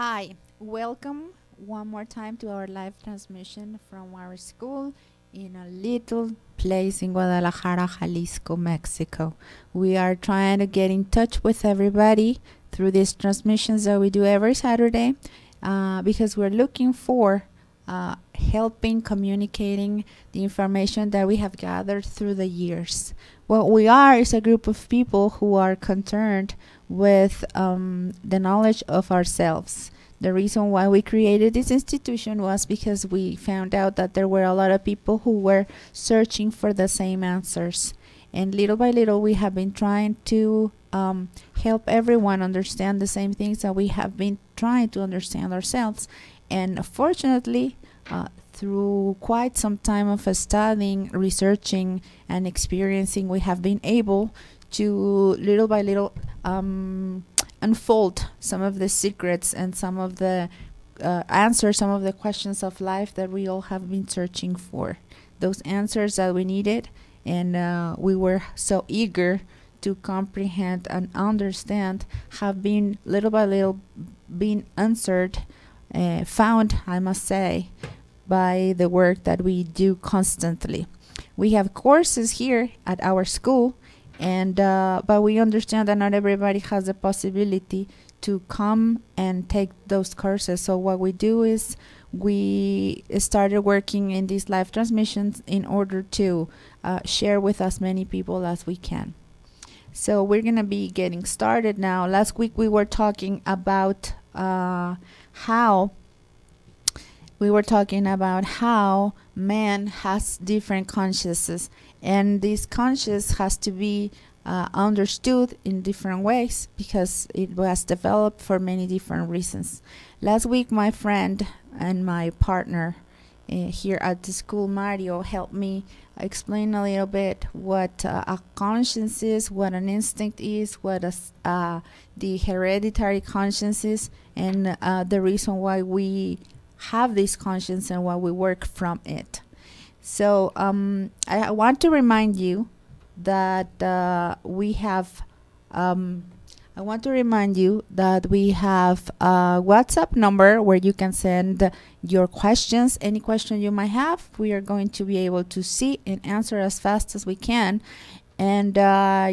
Hi, welcome one more time to our live transmission from our school in a little place in Guadalajara, Jalisco, Mexico. We are trying to get in touch with everybody through these transmissions that we do every Saturday because we're looking for helping communicating the information that we have gathered through the years. What we are is a group of people who are concerned with the knowledge of ourselves. The reason why we created this institution was because we found out that there were a lot of people who were searching for the same answers. And little by little, we have been trying to help everyone understand the same things that we have been trying to understand ourselves. And fortunately, through quite some time of studying, researching, and experiencing, we have been able to little by little unfold some of the secrets and some of the answers, some of the questions of life that we all have been searching for. Those answers that we needed, and we were so eager to comprehend and understand, have been little by little being answered, found, I must say, by the work that we do constantly. We have courses here at our school, and but we understand that not everybody has the possibility to come and take those courses. So what we do is we started working in these live transmissions in order to share with as many people as we can. So we're going to be getting started now. Last week we were talking about how man has different consciousnesses, and this conscious has to be understood in different ways because it was developed for many different reasons. Last week, my friend and my partner here at the school, Mario, helped me explain a little bit what a conscience is, what an instinct is, what the hereditary conscience is, and the reason why we have this conscience and why we work from it. So I want to remind you that we have a WhatsApp number where you can send your questions, any question you might have. We are going to be able to see and answer as fast as we can. And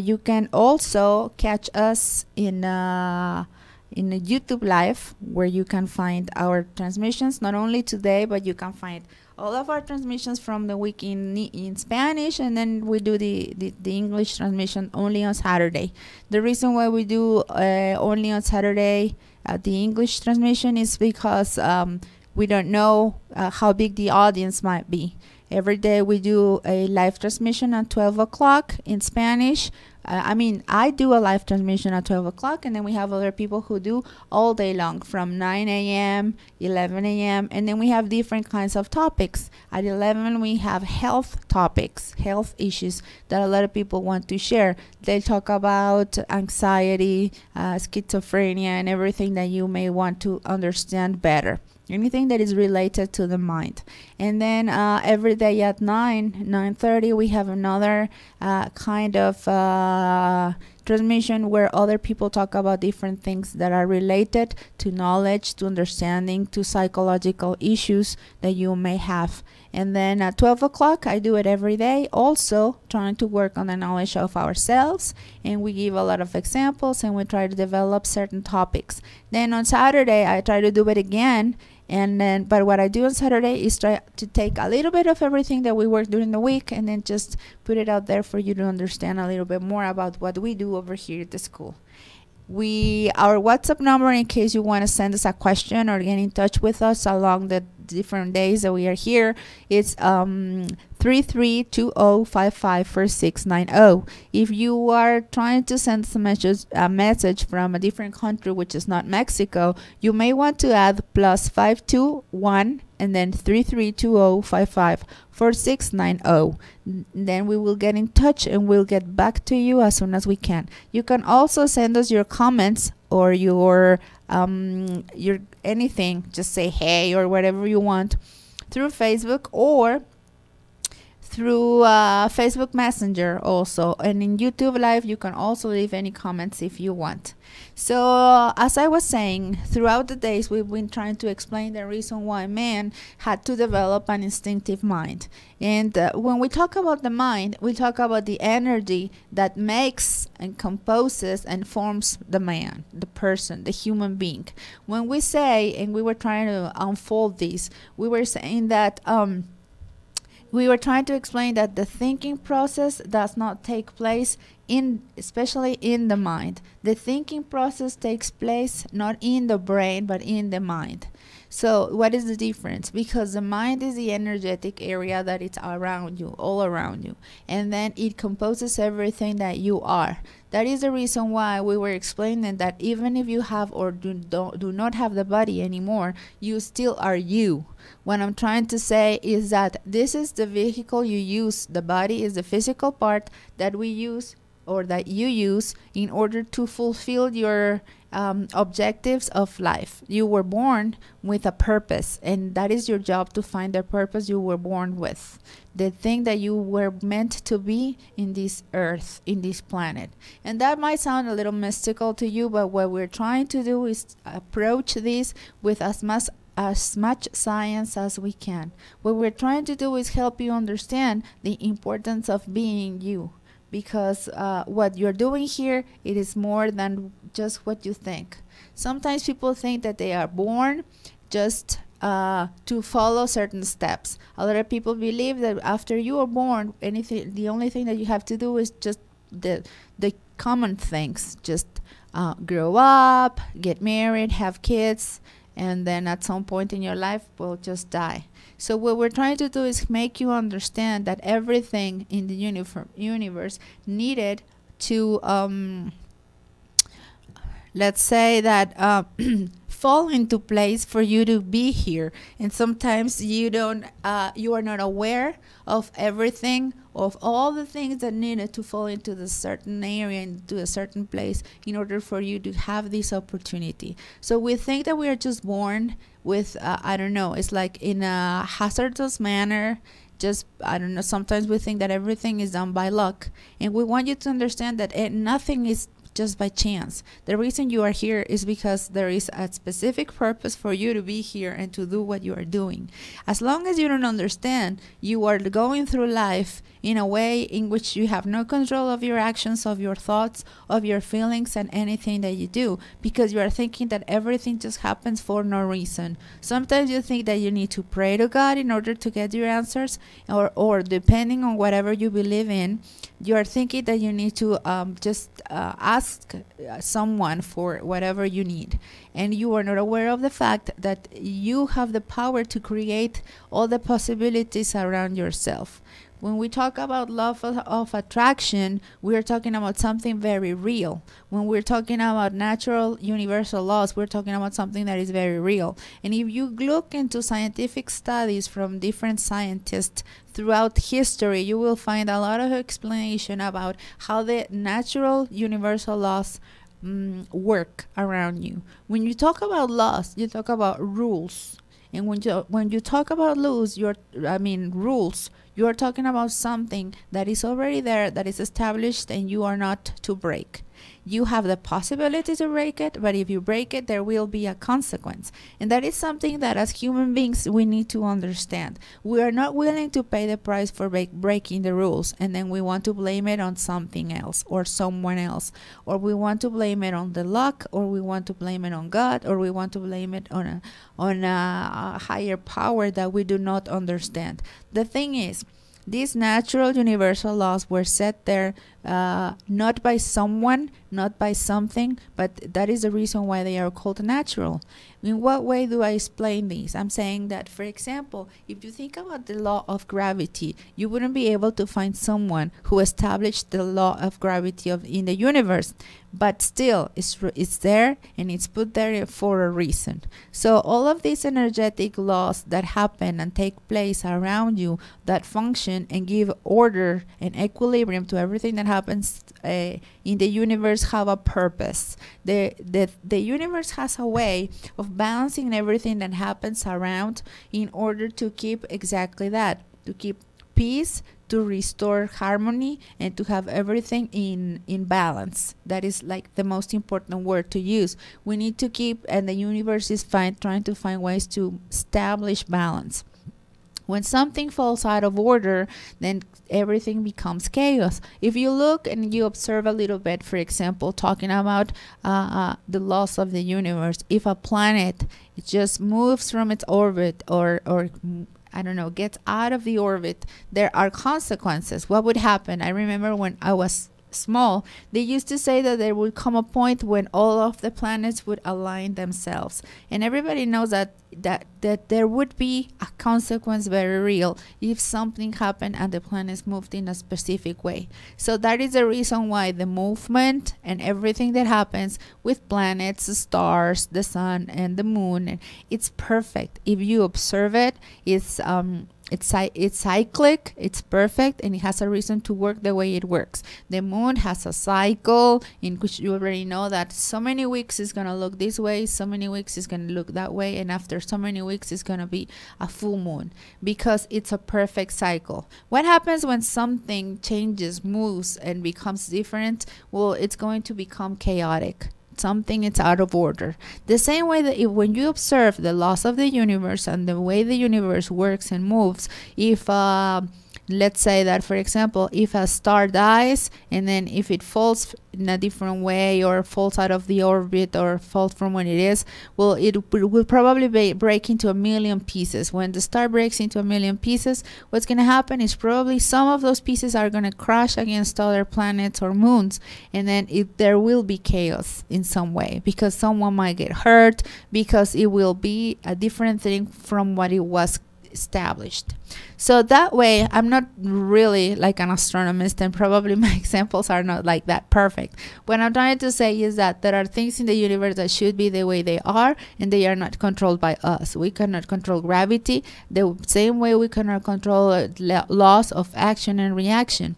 you can also catch us in a YouTube live where you can find our transmissions, not only today, but you can find all of our transmissions from the week in Spanish, and then we do the English transmission only on Saturday. The reason why we do only on Saturday the English transmission is because we don't know how big the audience might be. Every day we do a live transmission at 12 o'clock in Spanish. I do a live transmission at 12 o'clock, and then we have other people who do all day long from 9 a.m., 11 a.m., and then we have different kinds of topics. At 11, we have health topics, health issues that a lot of people want to share. They talk about anxiety, schizophrenia, and everything that you may want to understand better. Anything that is related to the mind. And then every day at 9:30, we have another kind of transmission where other people talk about different things that are related to knowledge, to understanding, to psychological issues that you may have. And then at 12 o'clock, I do it every day, also trying to work on the knowledge of ourselves. And we give a lot of examples, and we try to develop certain topics. Then on Saturday, I try to do it again. But what I do on Saturday is try to take a little bit of everything that we work during the week and then just put it out there for you to understand a little bit more about what we do over here at the school. Our WhatsApp number, in case you want to send us a question or get in touch with us along the different days that we are here, it's 3320554690. If you are trying to send a message from a different country, which is not Mexico, you may want to add +521 and then 3320554690. Then we will get in touch and we'll get back to you as soon as we can. You can also send us your comments or your anything, just say hey or whatever you want, through Facebook or through Facebook Messenger also, and in YouTube Live you can also leave any comments if you want. So as I was saying, throughout the days we've been trying to explain the reason why man had to develop an instinctive mind. And when we talk about the mind, we talk about the energy that makes and composes and forms the man, the person, the human being. When we say, and we were trying to unfold this, we were saying that we were trying to explain that the thinking process does not take place especially in the mind. The thinking process takes place not in the brain but in the mind. So what is the difference? Because the mind is the energetic area that it's around you, all around you, and then it composes everything that you are. That is the reason why we were explaining that even if you have or do not have the body anymore, you still are you. What I'm trying to say is that this is the vehicle you use. The body is the physical part that we use or that you use in order to fulfill your objectives of life. You were born with a purpose, and that is your job, to find the purpose you were born with, the thing that you were meant to be in this earth, in this planet. And that might sound a little mystical to you, but what we're trying to do is approach this with as much science as we can. What we're trying to do is help you understand the importance of being you, because what you're doing here, it is more than just what you think. Sometimes people think that they are born just to follow certain steps. A lot of people believe that after you are born, the only thing that you have to do is just the common things, just grow up, get married, have kids, and then at some point in your life will just die. So what we're trying to do is make you understand that everything in the universe needed to let's say that fall into place for you to be here. And sometimes you are not aware of everything, of all the things that needed to fall into the certain area and to a certain place in order for you to have this opportunity. So we think that we are just born with I don't know, it's like in a hazardous manner. Just, I don't know, sometimes we think that everything is done by luck, and we want you to understand that nothing is just by chance. The reason you are here is because there is a specific purpose for you to be here and to do what you are doing. As long as you don't understand, you are going through life in a way in which you have no control of your actions, of your thoughts, of your feelings, and anything that you do, because you are thinking that everything just happens for no reason. Sometimes you think that you need to pray to God in order to get your answers, or depending on whatever you believe in, you are thinking that you need to just ask someone for whatever you need, and you are not aware of the fact that you have the power to create all the possibilities around yourself. When we talk about law of attraction, we are talking about something very real. When we're talking about natural universal laws, we're talking about something that is very real. And if you look into scientific studies from different scientists throughout history, you will find a lot of explanation about how the natural universal laws work around you. When you talk about laws, you talk about rules. And when you talk about rules, you're talking about something that is already there, that is established, and you are not to break. You have the possibility to break it, but if you break it, there will be a consequence. And that is something that as human beings, we need to understand. We are not willing to pay the price for breaking the rules, and then we want to blame it on something else or someone else, or we want to blame it on the luck, or we want to blame it on God, or we want to blame it on a higher power that we do not understand. The thing is, these natural universal laws were set there not by someone, not by something, but that is the reason why they are called natural. In what way do I explain these? I'm saying that, for example, if you think about the law of gravity, you wouldn't be able to find someone who established the law of gravity in the universe, but still it's there, and it's put there for a reason. So all of these energetic laws that happen and take place around you, that function and give order and equilibrium to everything that happens in the universe, have a purpose. The universe has a way of balancing everything that happens around in order to keep exactly that, to keep peace, to restore harmony and to have everything in balance. That is like the most important word to use. We need to keep, and the universe is trying to find ways to establish balance. When something falls out of order, then everything becomes chaos. If you look and you observe a little bit, for example, talking about the laws of the universe, if a planet just moves from its orbit or I don't know, gets out of the orbit, there are consequences. What would happen? I remember when I was small, they used to say that there would come a point when all of the planets would align themselves, and everybody knows that there would be a consequence very real if something happened and the planets moved in a specific way. So that is the reason why the movement and everything that happens with planets, the stars, the sun and the moon, it's perfect. If you observe it, it's cyclic, it's perfect, and it has a reason to work the way it works. The moon has a cycle in which you already know that so many weeks is going to look this way, so many weeks is going to look that way, and after so many weeks is going to be a full moon, because it's a perfect cycle. What happens when something changes, moves, and becomes different? Well, it's going to become chaotic. Something is out of order. The same way that when you observe the laws of the universe and the way the universe works and moves, if let's say that, for example, if a star dies and then if it falls in a different way or falls out of the orbit or falls from when it is, well, it will probably break into a million pieces. When the star breaks into a million pieces, what's going to happen is probably some of those pieces are going to crash against other planets or moons, and then there will be chaos in some way, because someone might get hurt, because it will be a different thing from what it was established. So that way, I'm not really like an astronomist, and probably my examples are not like that perfect. What I'm trying to say is that there are things in the universe that should be the way they are, and they are not controlled by us. We cannot control gravity the same way we cannot control laws of action and reaction.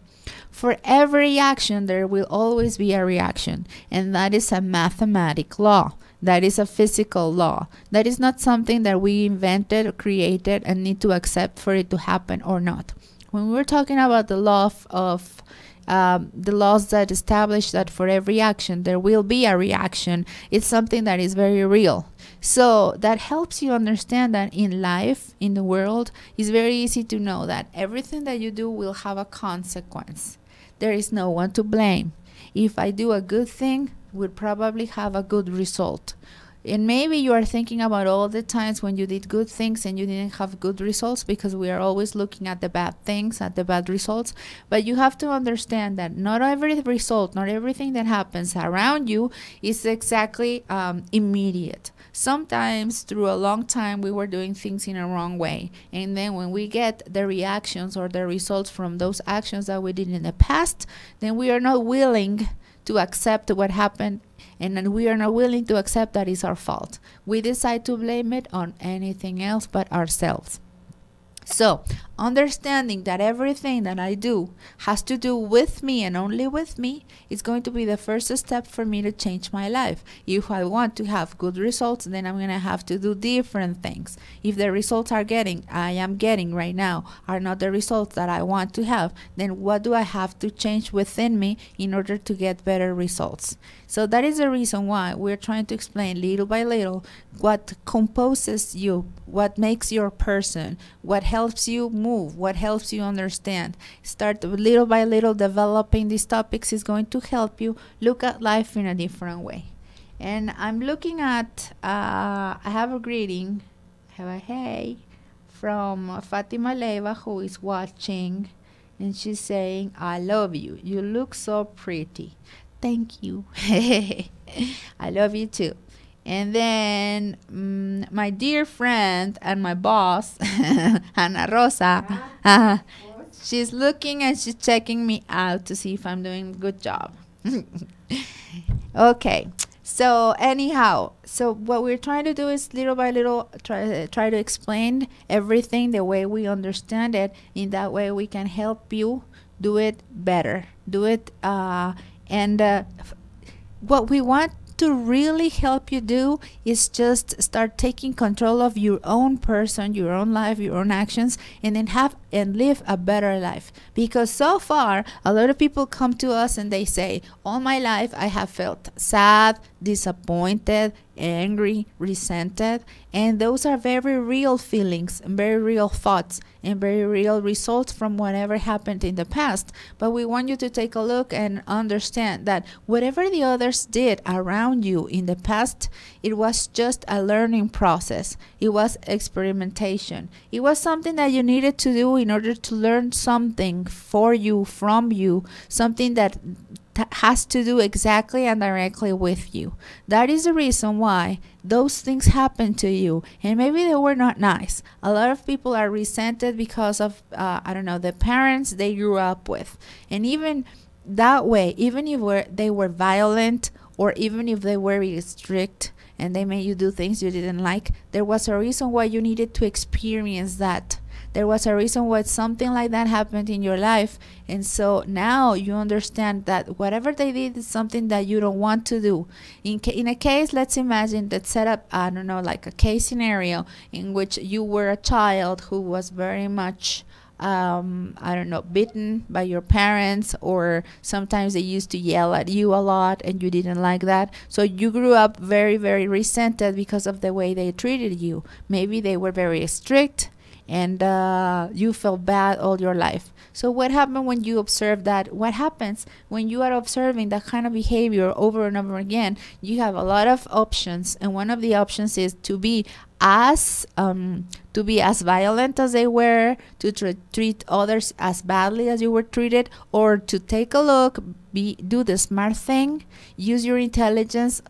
For every action, there will always be a reaction, and that is a mathematical law. That is a physical law. That is not something that we invented or created and need to accept for it to happen or not. When we're talking about the law of the laws that establish that for every action there will be a reaction, it's something that is very real. So that helps you understand that in life, in the world, it's very easy to know that everything that you do will have a consequence. There is no one to blame. If I do a good thing, would probably have a good result. And maybe you are thinking about all the times when you did good things and you didn't have good results, because we are always looking at the bad things, at the bad results. But you have to understand that not every result, not everything that happens around you is exactly immediate. Sometimes through a long time we were doing things in a wrong way, and then when we get the reactions or the results from those actions that we did in the past, then we are not willing to accept what happened, and then we are not willing to accept that it's our fault. We decide to blame it on anything else but ourselves. So, understanding that everything that I do has to do with me and only with me is going to be the first step for me to change my life. If I want to have good results, then I'm going to have to do different things. If the results I am getting right now are not the results that I want to have, then what do I have to change within me in order to get better results? So that is the reason why we're trying to explain little by little what composes you, what makes your person, what helps you move, what helps you understand. Start little by little developing these topics is going to help you look at life in a different way. And I'm looking at, I have a greeting, hey, from Fatima Leiva, who is watching, and she's saying, I love you. You look so pretty. Thank you. I love you too. And then my dear friend and my boss, Ana Rosa, she's looking and she's checking me out to see if I'm doing a good job. Okay. So anyhow, so what we're trying to do is little by little try to explain everything the way we understand it. In that way we can help you do it better. Do it and what we want to really help you do is just start taking control of your own person, your own life, your own actions, and then have and live a better life. Because so far, a lot of people come to us and they say, all my life I have felt sad, disappointed, angry, resented, and those are very real feelings and very real thoughts and very real results from whatever happened in the past. But we want you to take a look and understand that whatever the others did around you in the past, it was just a learning process. It was experimentation. It was something that you needed to do in order to learn something for you, from you, something that has to do exactly and directly with you. That is the reason why those things happen to you, and maybe they were not nice. A lot of people are resented because of the parents they grew up with, and even that way, even if they were violent, or even if they were very strict and they made you do things you didn't like, there was a reason why you needed to experience that. There was a reason why something like that happened in your life. And so now you understand that whatever they did is something that you don't want to do. In a case, let's imagine that set up, like a case scenario in which you were a child who was very much beaten by your parents, or sometimes they used to yell at you a lot and you didn't like that. So you grew up very, very resented because of the way they treated you. Maybe they were very strict, and you felt bad all your life. So what happened when you observe that? What happens when you are observing that kind of behavior over and over again? You have a lot of options, and one of the options is to be as violent as they were, to treat others as badly as you were treated, or to take a look, do the smart thing, use your intelligence,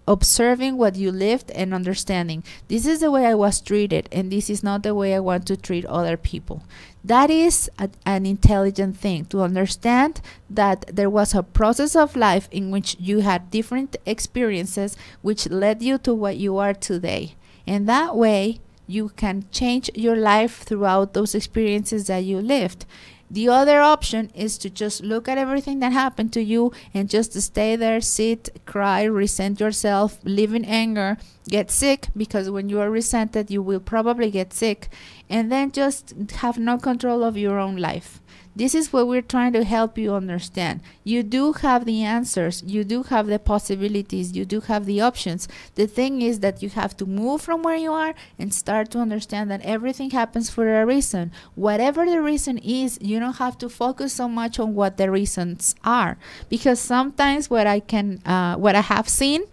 observing what you lived and understanding, this is the way I was treated, and this is not the way I want to treat other people. That is an intelligent thing, to understand that there was a process of life in which you had different experiences which led you to what you are today. And that way you can change your life throughout those experiences that you lived. The other option is to just look at everything that happened to you and just stay there, sit, cry, resent yourself, live in anger, get sick, because when you are resented, you will probably get sick, and then just have no control of your own life. This is what we're trying to help you understand. You do have the answers. You do have the possibilities. You do have the options. The thing is that you have to move from where you are and start to understand that everything happens for a reason. Whatever the reason is, you don't have to focus so much on what the reasons are. Because sometimes what I have seen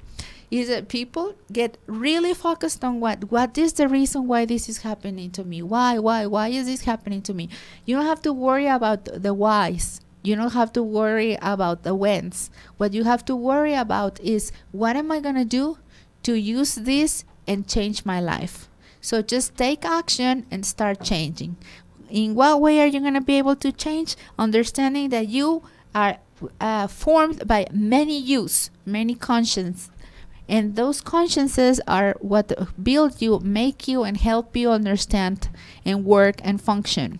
is that people get really focused on what is the reason why this is happening to me. Why is this happening to me? You don't have to worry about the whys. You don't have to worry about the whens. What you have to worry about is, what am I going to do to use this and change my life? So just take action and start changing. In what way are you going to be able to change? Understanding that you are formed by many yous, many consciences. And those consciences are what build you, make you, and help you understand and work and function.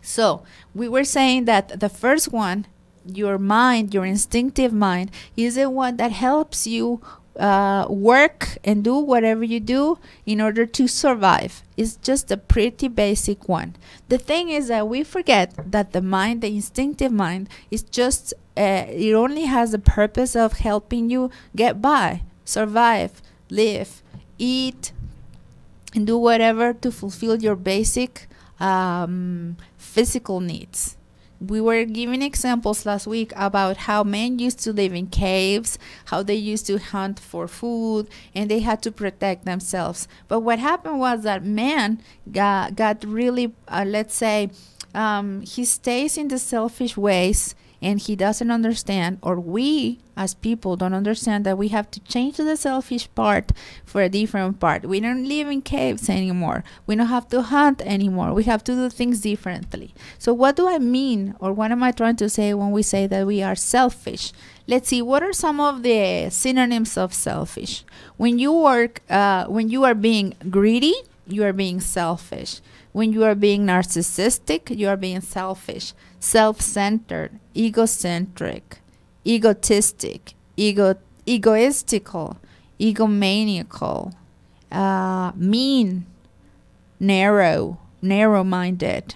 So we were saying that the first one, your mind, your instinctive mind, is the one that helps you work and do whatever you do in order to survive. It's just a pretty basic one. The thing is that we forget that the mind, the instinctive mind, is just, it only has the purpose of helping you get by, survive, live, eat, and do whatever to fulfill your basic physical needs. We were giving examples last week about how men used to live in caves, how they used to hunt for food, and they had to protect themselves. But what happened was that man got really, he stays in the selfish ways, and he doesn't understand, or we as people don't understand, that we have to change the selfish part for a different part. We don't live in caves anymore. We don't have to hunt anymore. We have to do things differently. So what do I mean, or what am I trying to say when we say that we are selfish? Let's see, what are some of the synonyms of selfish? When you are being greedy, you are being selfish. When you are being narcissistic, you are being selfish, self-centered, egocentric, egotistic, egoistical, egomaniacal, mean, narrow-minded,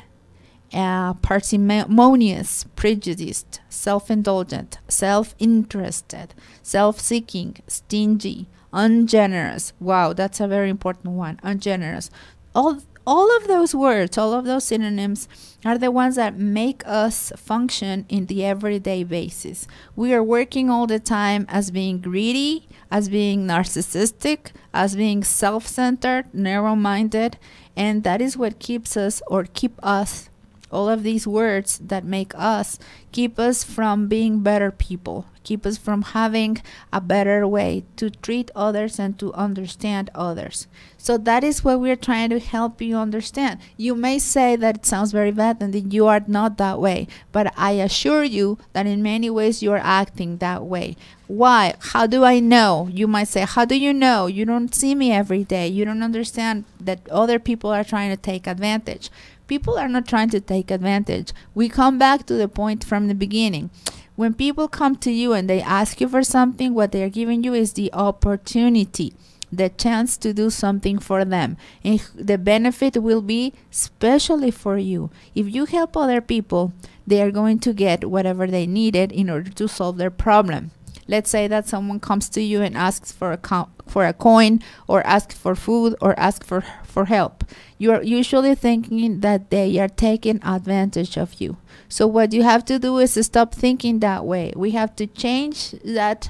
parsimonious, prejudiced, self-indulgent, self-interested, self-seeking, stingy, ungenerous. Wow, that's a very important one. Ungenerous. All of those words, all of those synonyms are the ones that make us function in the everyday basis. We are working all the time as being greedy, as being narcissistic, as being self-centered, narrow-minded, and that is what keeps us, or keep us, all of these words that make us, keep us from being better people, keep us from having a better way to treat others and to understand others. So that is what we're trying to help you understand. You may say that it sounds very bad and that you are not that way, but I assure you that in many ways you are acting that way. Why? How do I know? You might say, how do you know? You don't see me every day. You don't understand that other people are trying to take advantage. People are not trying to take advantage. We come back to the point from the beginning. When people come to you and they ask you for something, what they're giving you is the opportunity, the chance to do something for them. And the benefit will be especially for you. If you help other people, they are going to get whatever they needed in order to solve their problem. Let's say that someone comes to you and asks for a coin, or asks for food, or asks for help. You are usually thinking that they are taking advantage of you. So what you have to do is to stop thinking that way. We have to change that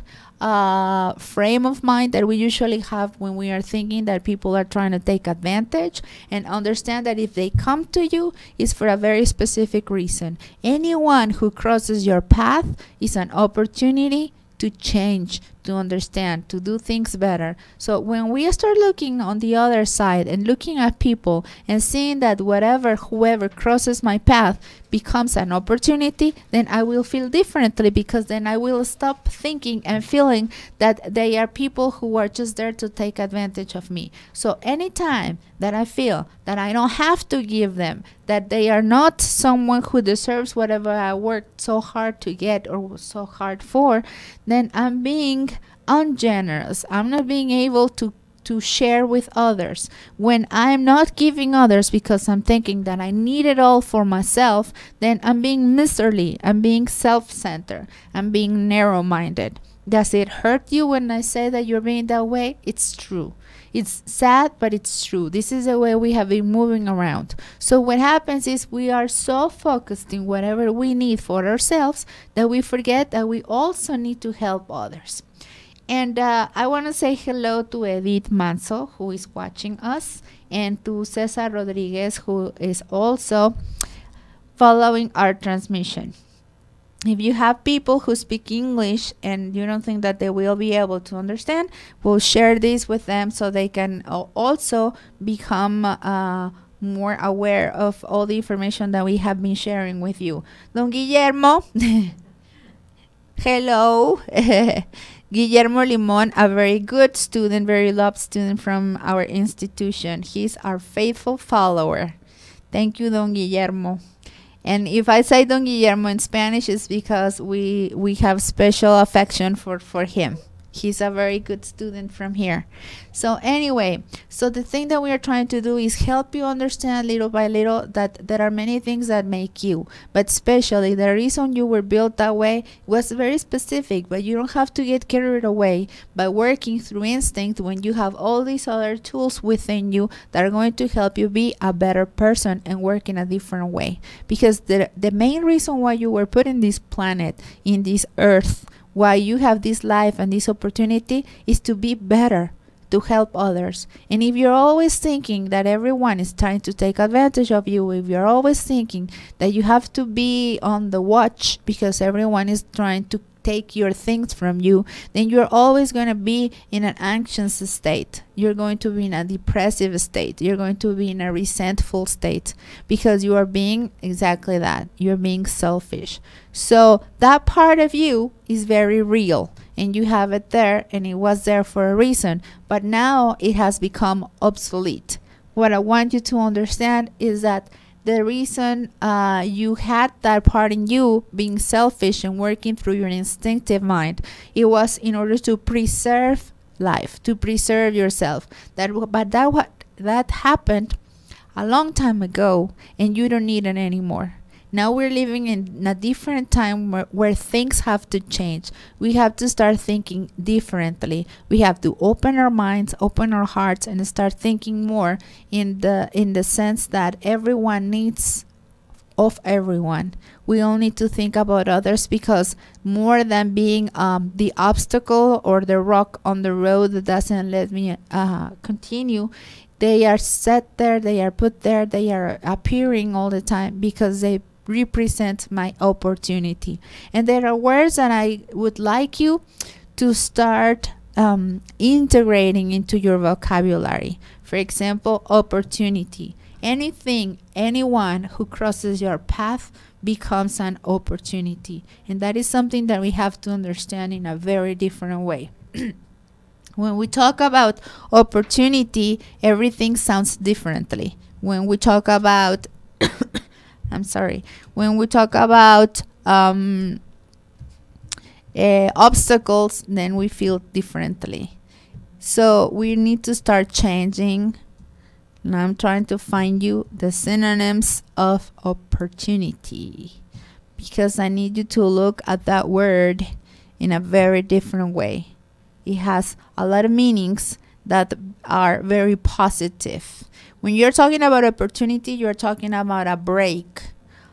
frame of mind that we usually have when we are thinking that people are trying to take advantage, and understand that if they come to you, it's for a very specific reason. Anyone who crosses your path is an opportunity to change, to understand, to do things better. So when we start looking on the other side and looking at people and seeing that whoever crosses my path becomes an opportunity, then I will feel differently, because then I will stop thinking and feeling that they are people who are just there to take advantage of me. So anytime that I feel that I don't have to give them, that they are not someone who deserves whatever I worked so hard to get or was so hard for, then I'm being ungenerous. I'm not being able to share with others. When I'm not giving others because I'm thinking that I need it all for myself, then I'm being miserly. I'm being self-centered. I'm being narrow-minded. Does it hurt you when I say that you're being that way? It's true. It's sad, but it's true. This is the way we have been moving around. So what happens is we are so focused in whatever we need for ourselves that we forget that we also need to help others. And I want to say hello to Edith Manso, who is watching us, and to Cesar Rodriguez, who is also following our transmission. If you have people who speak English and you don't think that they will be able to understand, we'll share this with them so they can also become more aware of all the information that we have been sharing with you. Don Guillermo, hello. Guillermo Limon, a very good student, very loved student from our institution. He's our faithful follower. Thank you, Don Guillermo. And if I say Don Guillermo in Spanish, it's because we have special affection for him. He's a very good student from here. So anyway, so the thing that we are trying to do is help you understand little by little that there are many things that make you, but especially the reason you were built that way was very specific, but you don't have to get carried away by working through instinct when you have all these other tools within you that are going to help you be a better person and work in a different way. Because the main reason why you were put in this planet, in this earth, why you have this life and this opportunity is to be better, to help others. And if you're always thinking that everyone is trying to take advantage of you, if you're always thinking that you have to be on the watch because everyone is trying to take your things from you, then you're always going to be in an anxious state. You're going to be in a depressive state. You're going to be in a resentful state because you are being exactly that. You're being selfish. So that part of you is very real and you have it there, and it was there for a reason, but now it has become obsolete. What I want you to understand is that the reason you had that part in you being selfish and working through your instinctive mind, it was in order to preserve life, to preserve yourself. That happened a long time ago, and you don't need it anymore. Now we're living in a different time where things have to change. We have to start thinking differently. We have to open our minds, open our hearts, and start thinking more in the sense that everyone needs of everyone. We all need to think about others, because more than being the obstacle or the rock on the road that doesn't let me continue, they are set there, they are put there, they are appearing all the time because they represent my opportunity. And there are words that I would like you to start integrating into your vocabulary. For example, opportunity. Anything, anyone who crosses your path becomes an opportunity. And that is something that we have to understand in a very different way. When we talk about opportunity, everything sounds differently. When we talk about when we talk about obstacles, then we feel differently. So we need to start changing. And I'm trying to find you the synonyms of opportunity, because I need you to look at that word in a very different way. It has a lot of meanings that are very positive. When you're talking about opportunity, you're talking about a break,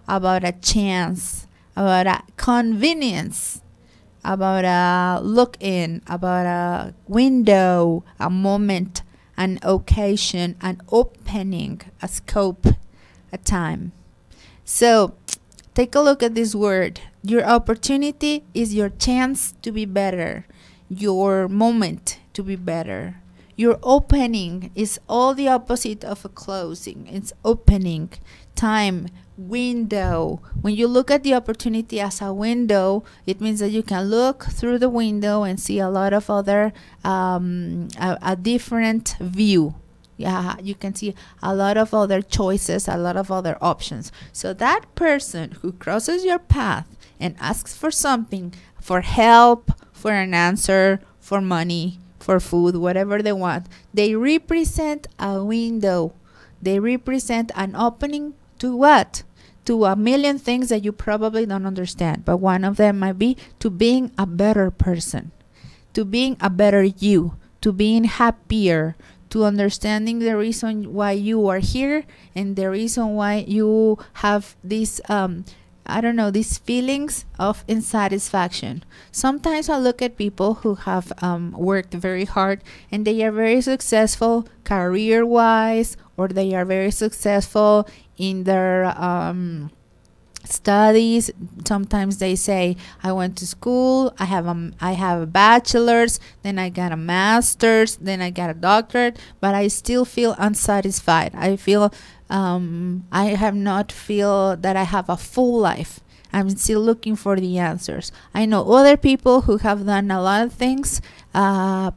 about a chance, about a convenience, about a look in, about a window, a moment, an occasion, an opening, a scope, a time. So take a look at this word. Your opportunity is your chance to be better, your moment to be better. Your opening is all the opposite of a closing. It's opening, time, window. When you look at the opportunity as a window, it means that you can look through the window and see a lot of other, a different view. Yeah, you can see a lot of other choices, a lot of other options. So that person who crosses your path and asks for something, for help, for an answer, for money, for food, whatever they want, they represent a window. They represent an opening to what? To a million things that you probably don't understand. But one of them might be to being a better person, to being a better you, to being happier, to understanding the reason why you are here and the reason why you have this these feelings of insatisfaction. Sometimes I look at people who have worked very hard and they are very successful career-wise, or they are very successful in their studies. Sometimes they say, I went to school, I have a bachelor's, then I got a master's, then I got a doctorate, but I still feel unsatisfied. I feel I have not feel that I have a full life. I'm still looking for the answers. I know other people who have done a lot of things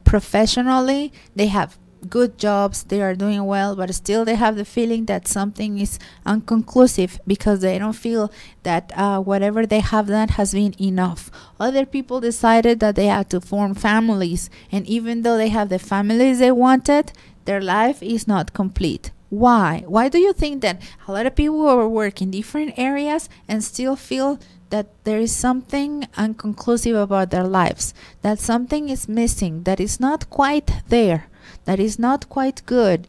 professionally. They have good jobs, they are doing well, but still they have the feeling that something is inconclusive because they don't feel that whatever they have done has been enough. Other people decided that they had to form families, and even though they have the families they wanted, their life is not complete. Why? Why do you think that a lot of people will work in different areas and still feel that there is something inconclusive about their lives, that something is missing, that is not quite there, that is not quite good?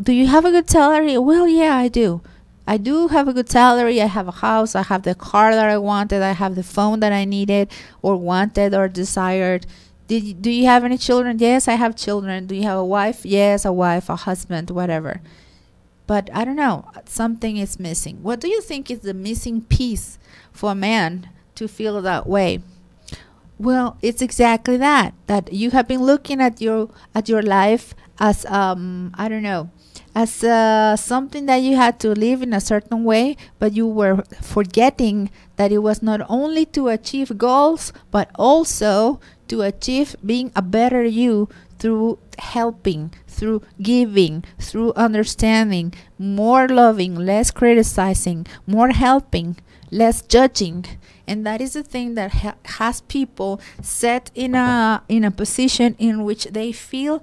Do you have a good salary? Well, yeah, I do. I do have a good salary. I have a house. I have the car that I wanted. I have the phone that I needed or wanted or desired. Do you have any children? Yes, I have children. Do you have a wife? Yes, a wife, a husband, whatever. But I don't know, something is missing. What do you think is the missing piece for a man to feel that way? Well, it's exactly that you have been looking at your life as as something that you had to live in a certain way, but you were forgetting that it was not only to achieve goals, but also to achieve being a better you through helping, through giving, through understanding, more loving, less criticizing, more helping, less judging. And that is the thing that has people set in a position in which they feel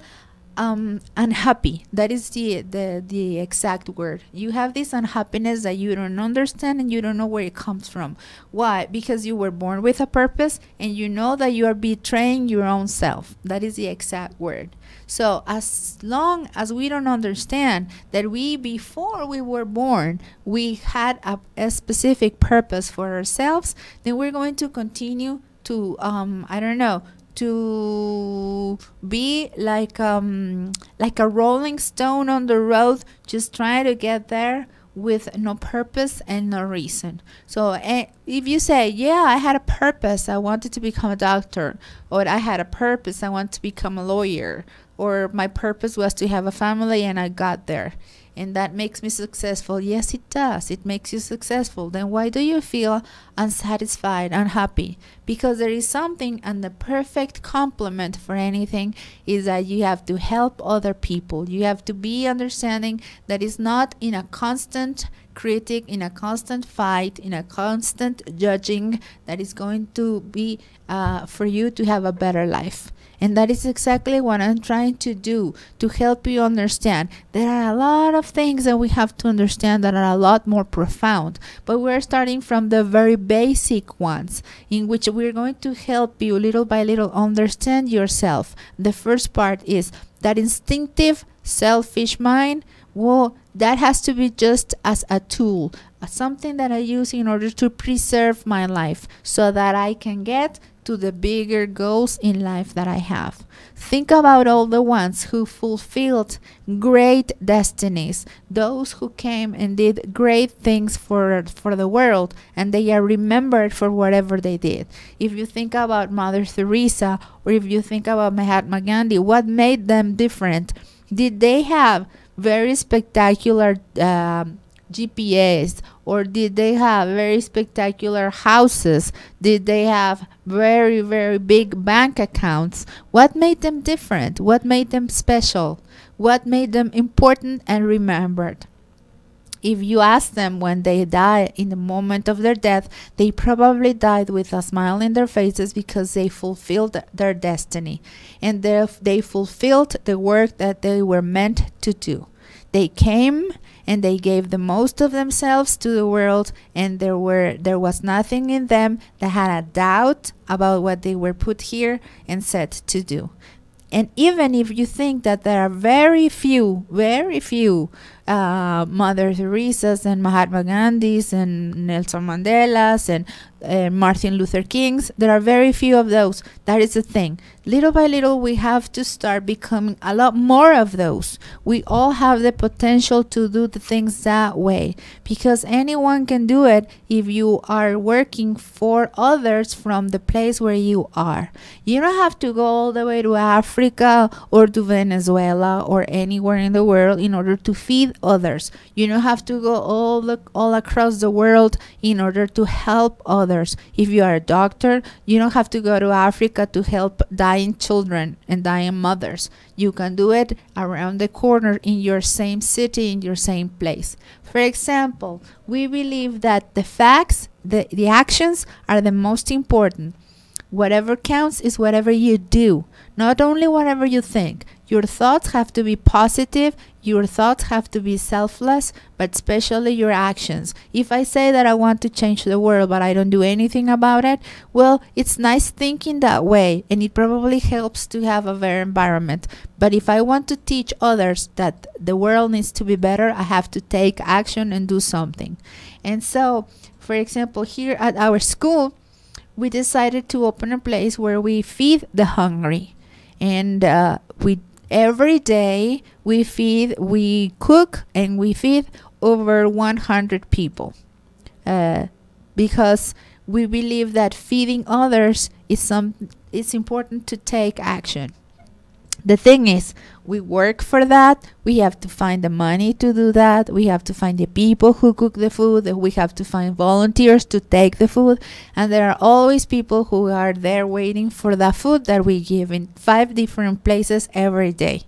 unhappy. That is the exact word. You have this unhappiness that you don't understand and you don't know where it comes from. Why? Because you were born with a purpose and you know that you are betraying your own self. That is the exact word. So as long as we don't understand that before we were born, we had a specific purpose for ourselves, then we're going to continue to to be like a rolling stone on the road, just trying to get there with no purpose and no reason. So if you say, yeah, I had a purpose, I wanted to become a doctor, or I had a purpose, I want to become a lawyer, or my purpose was to have a family and I got there, and that makes me successful. Yes, it does. It makes you successful. Then why do you feel unsatisfied, unhappy? Because there is something, and the perfect complement for anything is that you have to help other people. You have to be understanding that it's not in a constant critic, in a constant fight, in a constant judging that is going to be for you to have a better life. And that is exactly what I'm trying to do, to help you understand. There are a lot of things that we have to understand that are a lot more profound, but we're starting from the very basic ones, in which we're going to help you little by little understand yourself. The first part is that instinctive, selfish mind. Well, that has to be just as a tool, something that I use in order to preserve my life so that I can get to the bigger goals in life that I have. Think about all the ones who fulfilled great destinies, those who came and did great things for the world, and they are remembered for whatever they did. If you think about Mother Teresa, or if you think about Mahatma Gandhi, what made them different? Did they have very spectacular GPAs, or did they have very spectacular houses? Did they have very, very big bank accounts? What made them different? What made them special? What made them important and remembered? If you ask them when they died, in the moment of their death, they probably died with a smile in their faces because they fulfilled their destiny, and they fulfilled the work that they were meant to do. They came and they gave the most of themselves to the world, and there was nothing in them that had a doubt about what they were put here and set to do. And even if you think that there are very few Mother Teresas and Mahatma Gandhis and Nelson Mandelas and Martin Luther Kings, there are very few of those. That is the thing. Little by little, we have to start becoming a lot more of those. We all have the potential to do the things that way, because anyone can do it if you are working for others from the place where you are. You don't have to go all the way to Africa or to Venezuela or anywhere in the world in order to feed others. You don't have to go all across the world in order to help others. If you are a doctor, you don't have to go to Africa to help dying children and dying mothers. You can do it around the corner in your same city, in your same place. For example, we believe that the facts, the actions are the most important. Whatever counts is whatever you do, not only whatever you think. Your thoughts have to be positive, your thoughts have to be selfless, but especially your actions. If I say that I want to change the world, but I don't do anything about it, well, it's nice thinking that way, and it probably helps to have a better environment. But if I want to teach others that the world needs to be better, I have to take action and do something. And so, for example, here at our school, we decided to open a place where we feed the hungry. And every day we cook and we feed over 100 people, because we believe that feeding others it's important to take action. The thing is, we work for that. We have to find the money to do that. We have to find the people who cook the food. We have to find volunteers to take the food. And there are always people who are there waiting for the food that we give in 5 different places every day.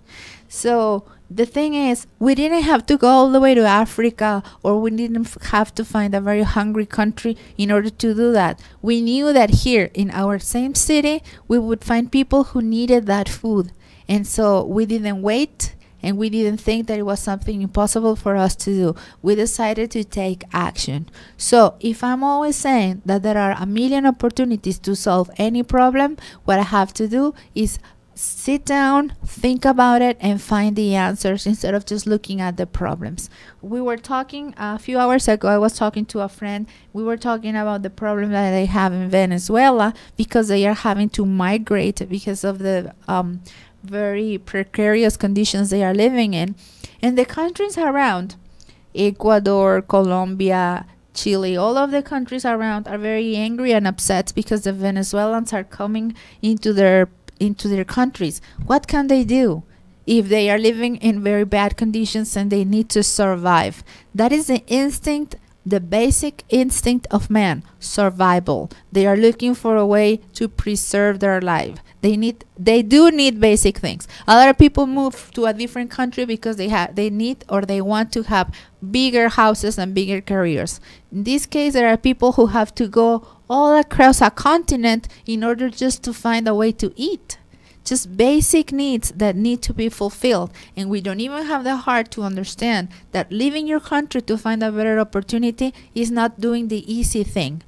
So the thing is, we didn't have to go all the way to Africa, or we didn't have to find a very hungry country in order to do that. We knew that here in our same city, we would find people who needed that food. And so we didn't wait, and we didn't think that it was something impossible for us to do. We decided to take action. So if I'm always saying that there are a million opportunities to solve any problem, what I have to do is sit down, think about it, and find the answers instead of just looking at the problems. We were talking a few hours ago, I was talking to a friend. We were talking about the problem that they have in Venezuela because they are having to migrate because of the very precarious conditions they are living in. And the countries around, Ecuador, Colombia, Chile, all of the countries around are very angry and upset because the Venezuelans are coming into their countries. What can they do if they are living in very bad conditions and they need to survive? That is the instinct, the basic instinct of man, survival. They are looking for a way to preserve their life. They do need basic things. A lot of people move to a different country because they need or they want to have bigger houses and bigger careers. In this case, there are people who have to go all across a continent in order just to find a way to eat. Just basic needs that need to be fulfilled. And we don't even have the heart to understand that leaving your country to find a better opportunity is not doing the easy thing.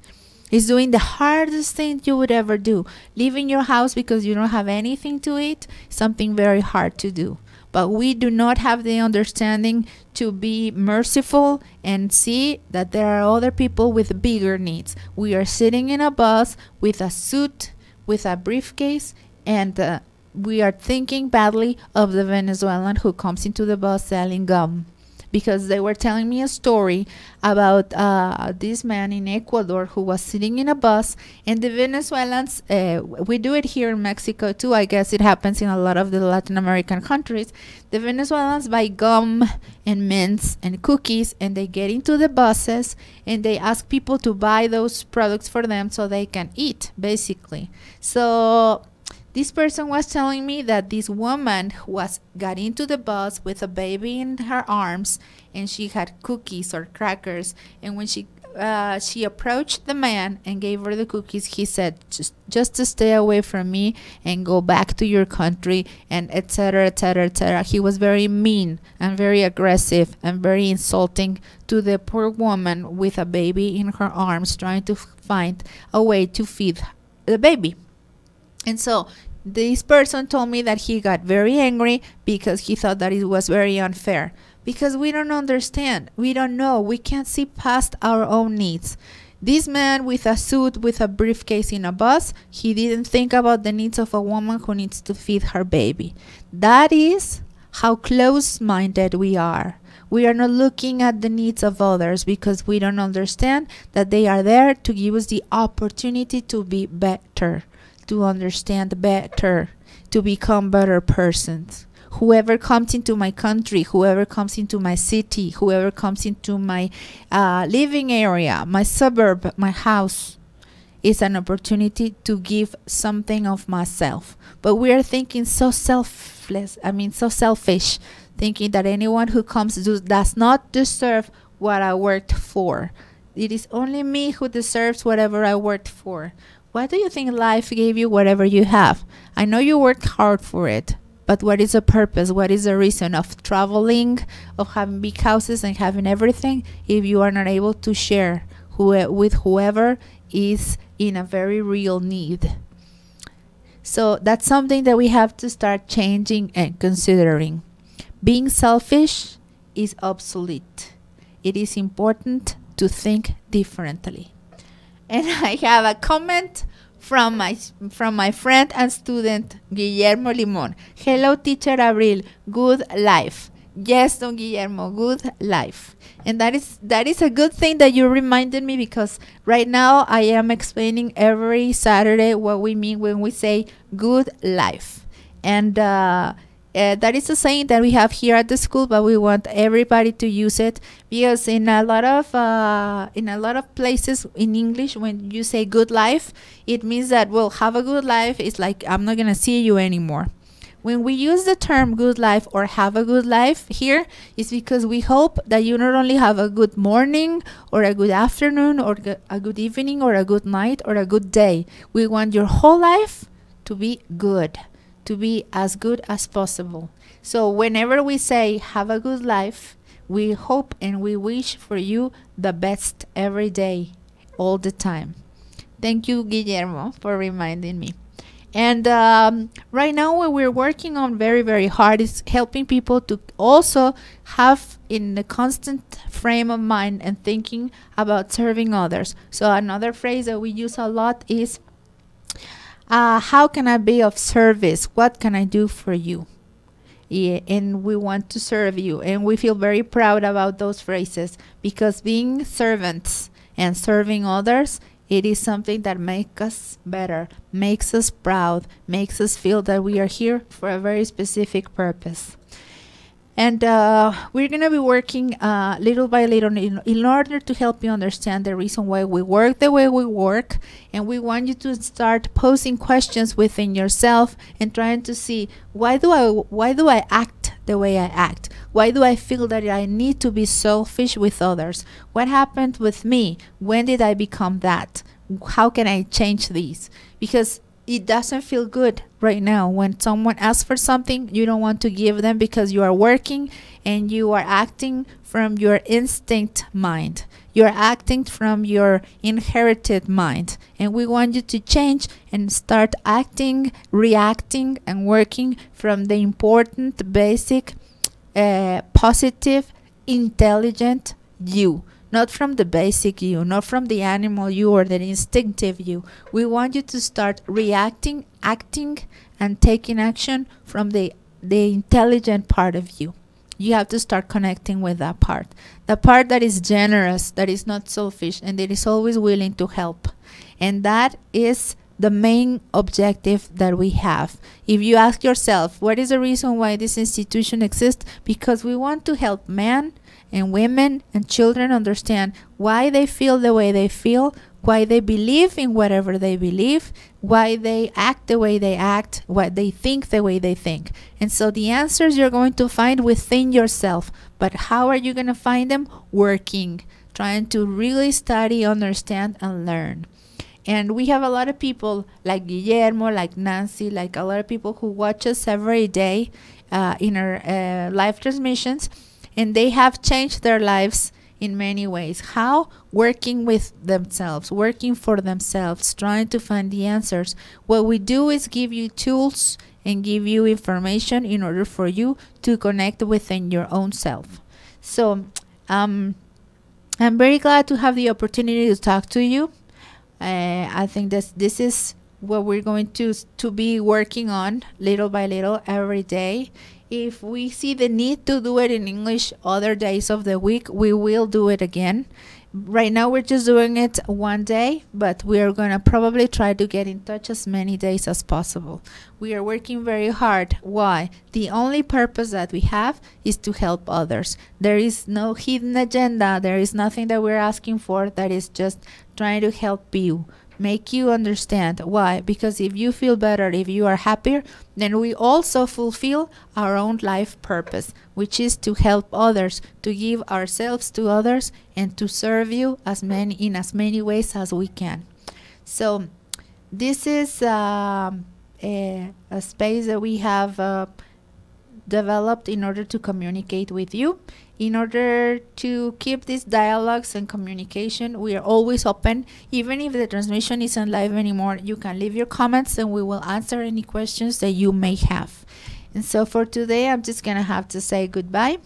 It's doing the hardest thing you would ever do. Leaving your house because you don't have anything to eat, something very hard to do. But we do not have the understanding to be merciful and see that there are other people with bigger needs. We are sitting in a bus with a suit, with a briefcase, and we are thinking badly of the Venezuelan who comes into the bus selling gum. Because they were telling me a story about this man in Ecuador who was sitting in a bus, and the Venezuelans, we do it here in Mexico too, I guess it happens in a lot of the Latin American countries. The Venezuelans buy gum and mints and cookies, and they get into the buses and they ask people to buy those products for them so they can eat, basically. So this person was telling me that this woman got into the bus with a baby in her arms, and she had cookies or crackers. And when she approached the man and gave her the cookies, he said, just to stay away from me and go back to your country, and etc., etc., etc. He was very mean and very aggressive and very insulting to the poor woman with a baby in her arms, trying to find a way to feed the baby. And so this person told me that he got very angry because he thought that it was very unfair. Because we don't understand. We don't know. We can't see past our own needs. This man with a suit, with a briefcase in a bus, he didn't think about the needs of a woman who needs to feed her baby. That is how close-minded we are. We are not looking at the needs of others because we don't understand that they are there to give us the opportunity to be better, to understand better, to become better persons. Whoever comes into my country, whoever comes into my city, whoever comes into my living area, my suburb, my house, is an opportunity to give something of myself. But we are thinking so selfish, thinking that anyone who comes does not deserve what I worked for. It is only me who deserves whatever I worked for. Why do you think life gave you whatever you have? I know you worked hard for it, but what is the purpose? What is the reason of traveling, of having big houses and having everything, if you are not able to share with whoever is in a very real need? So that's something that we have to start changing and considering. Being selfish is obsolete. It is important to think differently. And I have a comment from my friend and student Guillermo Limon. Hello, teacher Abril. Good life. Yes, don Guillermo, good life. And that is a good thing that you reminded me, because right now I am explaining every Saturday what we mean when we say good life. And that is a saying that we have here at the school, but we want everybody to use it, because in a lot of places in English, when you say good life, it means that, well, have a good life. It's like, I'm not gonna see you anymore. When we use the term good life or have a good life here, it's because we hope that you not only have a good morning or a good afternoon or a good evening or a good night or a good day. We want your whole life to be good, to be as good as possible. So whenever we say have a good life, we hope and we wish for you the best every day, all the time. Thank you, Guillermo, for reminding me. And right now what we're working on very, very hard is helping people to also have in a constant frame of mind and thinking about serving others. So another phrase that we use a lot is, how can I be of service? What can I do for you? Yeah, and we want to serve you. And we feel very proud about those phrases, because being servants and serving others, it is something that makes us better, makes us proud, makes us feel that we are here for a very specific purpose. And we're going to be working little by little in order to help you understand the reason why we work the way we work. And we want you to start posing questions within yourself and trying to see, why do I act the way I act? Why do I feel that I need to be selfish with others? What happened with me? When did I become that? How can I change these? Because it doesn't feel good right now. When someone asks for something, you don't want to give them because you are working and you are acting from your instinct mind. You're acting from your inherited mind. And we want you to change and start acting, reacting, and working from the important, basic, positive, intelligent you. Not from the basic you, not from the animal you or the instinctive you. We want you to start reacting, acting, and taking action from the intelligent part of you. You have to start connecting with that part. The part that is generous, that is not selfish, and that is always willing to help. And that is the main objective that we have. If you ask yourself, what is the reason why this institution exists? Because we want to help men and women and children understand why they feel the way they feel, why they believe in whatever they believe, why they act the way they act, why they think the way they think. And so the answers you're going to find within yourself. But how are you going to find them? Working, trying to really study, understand, and learn. And we have a lot of people like Guillermo, like Nancy, like a lot of people who watch us every day in our live transmissions. And they have changed their lives in many ways. How? Working with themselves, working for themselves, trying to find the answers. What we do is give you tools and give you information in order for you to connect within your own self. So I'm very glad to have the opportunity to talk to you. I think this is what we're going to be working on little by little every day. If we see the need to do it in English other days of the week, we will do it again. Right now we're just doing it one day, but we are going to probably try to get in touch as many days as possible. We are working very hard. Why? The only purpose that we have is to help others. There is no hidden agenda. There is nothing that we're asking for. That is just trying to help you, make you understand. Why? Because if you feel better, if you are happier, then we also fulfill our own life purpose, which is to help others, to give ourselves to others, and to serve you in as many ways as we can. So this is a space that we have developed in order to communicate with you. In order to keep these dialogues and communication, we are always open. Even if the transmission isn't live anymore, you can leave your comments and we will answer any questions that you may have. And so for today, I'm just gonna have to say goodbye.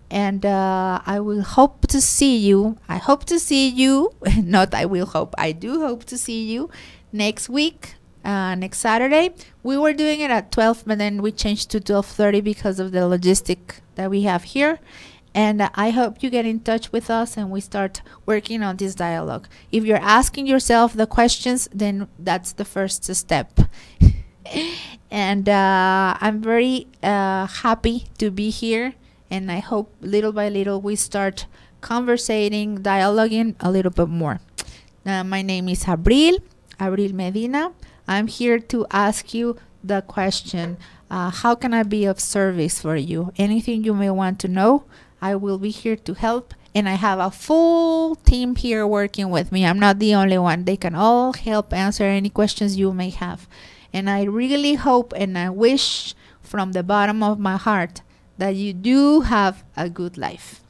And I will hope to see you. I hope to see you. Not I will hope. I do hope to see you next week. Next Saturday. We were doing it at 12, but then we changed to 12:30 because of the logistic that we have here. And I hope you get in touch with us and we start working on this dialogue. If you're asking yourself the questions, then that's the first step. And I'm very happy to be here, and I hope little by little we start conversating, dialoguing a little bit more. My name is Abril Medina. I'm here to ask you the question, how can I be of service for you? Anything you may want to know, I will be here to help. And I have a full team here working with me. I'm not the only one. They can all help answer any questions you may have. And I really hope and I wish from the bottom of my heart that you do have a good life.